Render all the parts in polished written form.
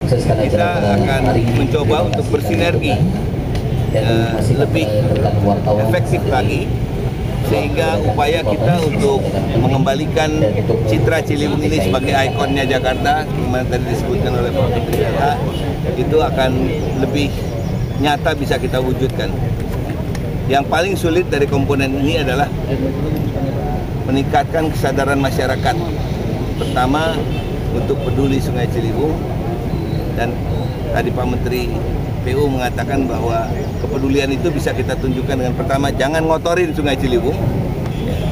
kita akan mencoba untuk bersinergi lebih efektif lagi, sehingga upaya kita untuk mengembalikan citra Ciliwung ini sebagai ikonnya Jakarta, seperti tadi disebutkan oleh Pak Menteri itu akan lebih nyata bisa kita wujudkan. Yang paling sulit dari komponen ini adalah meningkatkan kesadaran masyarakat. Pertama, untuk peduli Sungai Ciliwung, dan tadi Pak Menteri PU mengatakan bahwa kepedulian itu bisa kita tunjukkan dengan pertama, jangan ngotorin Sungai Ciliwung,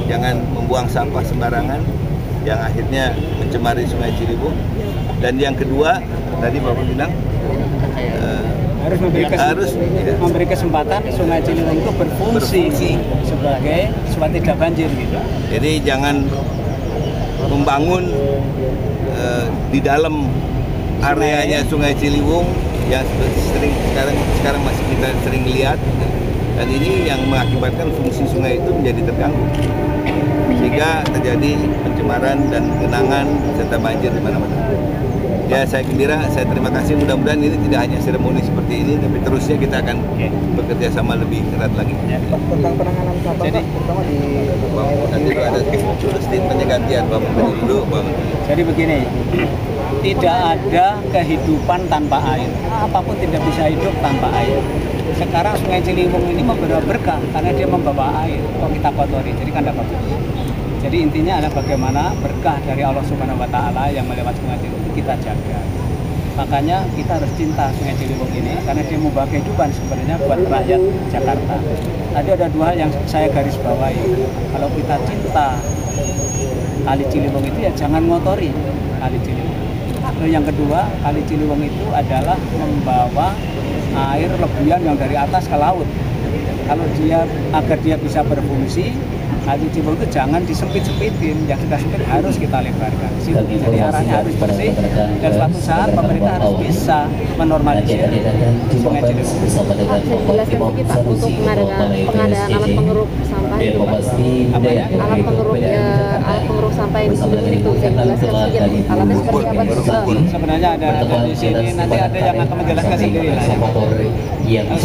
jangan membuang sampah sembarangan yang akhirnya mencemari Sungai Ciliwung. Dan yang kedua, tadi Bapak bilang harus memberi kesempatan Sungai Ciliwung itu berfungsi sebagai suatu tidak banjir gitu. Jadi jangan membangun di dalam areanya Sungai Ciliwung yang sekarang masih kita sering lihat, dan ini yang mengakibatkan fungsi sungai itu menjadi terganggu, sehingga terjadi pencemaran dan genangan serta banjir di mana-mana. Ya, saya terima kasih, mudah-mudahan ini tidak hanya seremoni seperti ini, tapi terusnya kita akan bekerja sama lebih erat lagi. Tentang penanganan sampah, terutama di nanti ada statementnya gantian, Pak Menteri dulu, Pak Menteri. Jadi begini, tidak ada kehidupan tanpa air. Apapun tidak bisa hidup tanpa air. Sekarang Sungai Ciliwung ini membawa berkah karena dia membawa air. Kalau kita kotori, jadi kan dapat. Jadi intinya adalah bagaimana berkah dari Allah Subhanahu Wa Taala yang melewati Sungai Ciliwung itu kita jaga. Makanya kita harus cinta Sungai Ciliwung ini karena dia membawa kehidupan sebenarnya buat rakyat Jakarta. Tadi ada dua hal yang saya garis bawahi. Kalau kita cinta Kali Ciliwung itu ya jangan ngotori Kali Ciliwung. Lalu yang kedua, Kali Ciliwung itu adalah membawa air lebihan yang dari atas ke laut. Kalau agar dia bisa berfungsi, Kali Ciliwung itu jangan disempit-sempitin, yang sudah sempit harus kita lebarkan. Jadi arahnya harus bersih, dan suatu saat pemerintah harus bisa menormalisir Sungai Ciliwung. Jelaskan sedikit Pak untuk pengadaan alat pengeruk sampah itu Pak. Alat pengeruk sampah yang di Ciliwung itu, saya jelaskan sedikit alatnya seperti apa itu. Sebenarnya ada di sini, nanti ada yang akan menjelaskan sendiri lah. Yang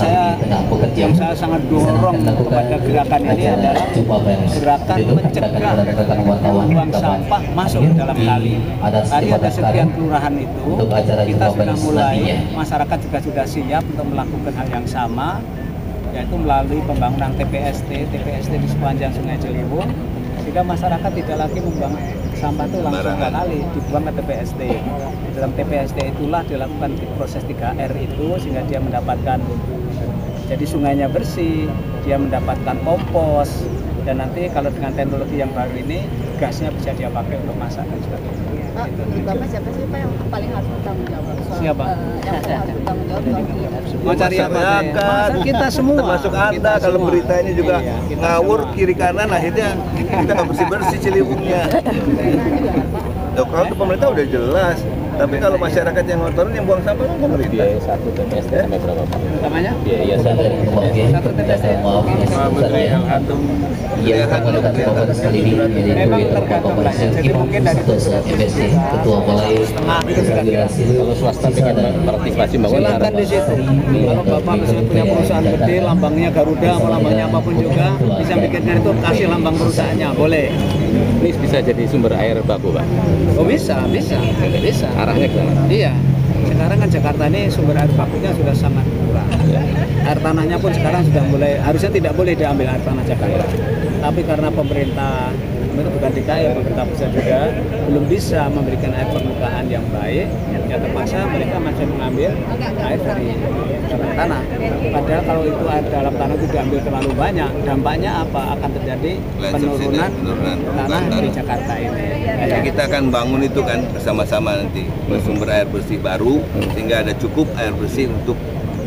saya sangat dorong kepada gerakan ini adalah gerakan mencegah buang sampah masuk ke dalam kali. Tadi ada sekian kelurahan itu, kita sudah mulai, masyarakat juga sudah siap untuk melakukan hal yang sama, yaitu melalui pembangunan TPST di sepanjang Sungai Ciliwung, sehingga masyarakat tidak lagi membuang sampah itu langsung ke kali, dibuang ke TPST. Dalam TPST itulah dilakukan proses 3R itu, sehingga dia mendapatkan, jadi sungainya bersih, dia mendapatkan kompos, dan nanti kalau dengan teknologi yang baru ini, gasnya bisa dia pakai untuk masak dan sebagainya. Pak, di Bapak siapa sih Pak yang paling harus bertanggung jawab? Siapa? Yang paling harus bertanggung jawab Mau cari apa? Kita semua. Termasuk Anda, kalau berita ini juga ngawur kiri kanan, akhirnya kita nggak bersih-bersih Ciliwungnya. Kalau pemerintah udah jelas, tapi kalau masyarakat yang ngotorin, yang buang sampah, pemerintah. Biaya satu TPS sampai berapa Pak? Namanya? Biaya satu TPS. Pak Menteri yang antum memang tergantung lah. Jadi mungkin dari kalau swasta pengen partisipasi bangun silakan di situ. Kalau Bapak misalnya punya perusahaan gede, lambangnya Garuda atau lambangnya apapun juga, bisa bikinkan itu, kasih lambang perusahaannya, boleh. ini bisa jadi sumber air baku Pak? Oh bisa. Arahnya ke sana? Iya. Sekarang kan Jakarta ini sumber air bakunya sudah sangat kurang. Air tanahnya pun sekarang sudah mulai, harusnya tidak boleh diambil air tanah Jakarta. Tapi karena pemerintah bukan DKI, pemerintah pusat juga belum bisa memberikan air permukaan yang baik, ya terpaksa mereka masih mengambil air dari dalam tanah. Padahal kalau itu air dalam tanah itu diambil terlalu banyak, dampaknya apa? Akan terjadi penurunan tanah di Jakarta ini. Ya, kita akan bangun itu kan bersama-sama nanti, sumber air bersih baru, sehingga ada cukup air bersih untuk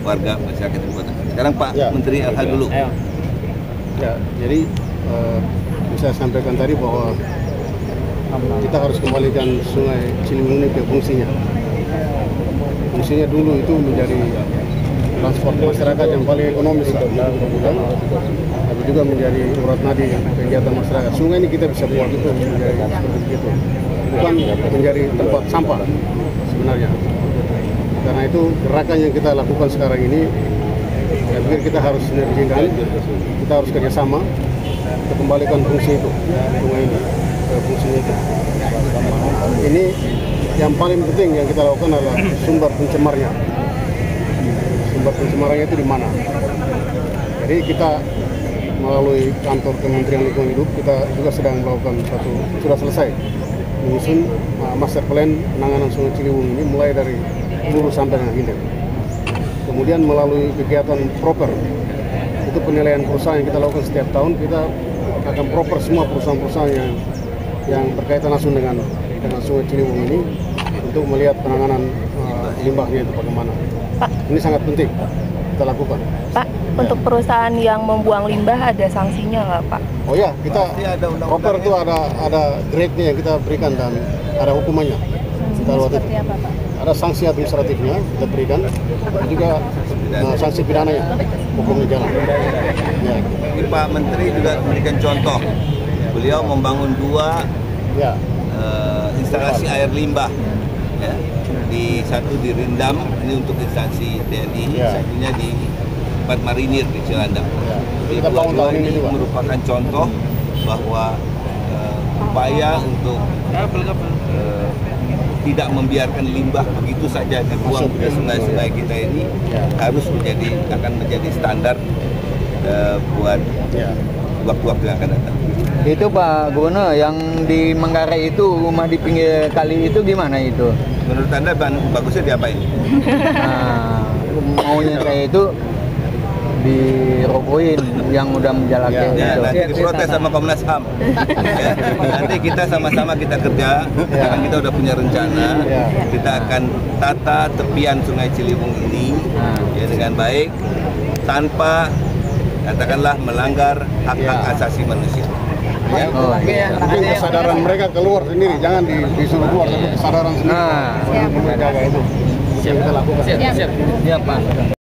warga masyarakat ibu kota. Sekarang Pak Menteri LH dulu. Ya, jadi saya sampaikan tadi bahwa kita harus kembalikan Sungai Ciliwung ini ke fungsinya. Fungsinya dulu itu menjadi transport masyarakat yang paling ekonomis, tapi juga menjadi urat nadi kegiatan masyarakat. Sungai ini kita bisa buat itu menjadi seperti itu, bukan menjadi tempat sampah sebenarnya. Karena itu gerakan yang kita lakukan sekarang ini, saya pikir kita harus sinergikan, kita harus kerjasama untuk kembalikan fungsi itu, sungai ini, fungsinya itu. Ini yang paling penting yang kita lakukan adalah sumber pencemarnya. Sumber pencemarannya itu di mana? Jadi kita melalui kantor Kementerian Lingkungan Hidup, kita juga sedang melakukan sudah selesai menyusun master plan penanganan Sungai Ciliwung ini mulai dari hulu sampai dengan hilir. Kemudian melalui kegiatan proper, itu penilaian perusahaan yang kita lakukan setiap tahun, kita akan proper semua perusahaan-perusahaan yang berkaitan langsung dengan Sungai Ciliwung ini untuk melihat penanganan limbahnya itu bagaimana. Ini sangat penting kita lakukan. Pak, untuk perusahaan yang membuang limbah ada sanksinya nggak, Pak? Oh ya, kita proper itu ada grade-nya yang kita berikan dan ada hukumannya. Seperti apa, Pak? Ada sanksi administratifnya kita berikan, dan juga sanksi pidananya, hukumnya jalan. Ya. Pak Menteri juga memberikan contoh. Beliau membangun 2 instalasi air limbah. Ya. Satu di Rindam, ini untuk instansi TNI, satunya di tempat marinir di Cilandak. Jadi dua ini merupakan contoh bahwa upaya untuk tidak membiarkan limbah begitu saja dibuang ke sungai-sungai kita ini akan menjadi standar buat waktu-waktu yang akan datang. Itu Pak Gubernur, yang di Manggarai itu, rumah di pinggir kali itu gimana itu? Menurut Anda bagusnya diapain? Nah, maunya saya itu dirobohin yang udah menjalankan Ya, itu. nanti diprotes sama Komnas HAM. Ya, nanti kita sama-sama kita kerja, karena kita udah punya rencana. Kita akan tata tepian Sungai Ciliwung ini ya dengan baik, tanpa katakanlah melanggar hak-hak asasi manusia. Ya. Mungkin kesadaran mereka keluar sendiri, jangan disuruh keluar, tapi kesadaran sendiri. Menjaga itu. Siap kita lakukan. Siap Pak.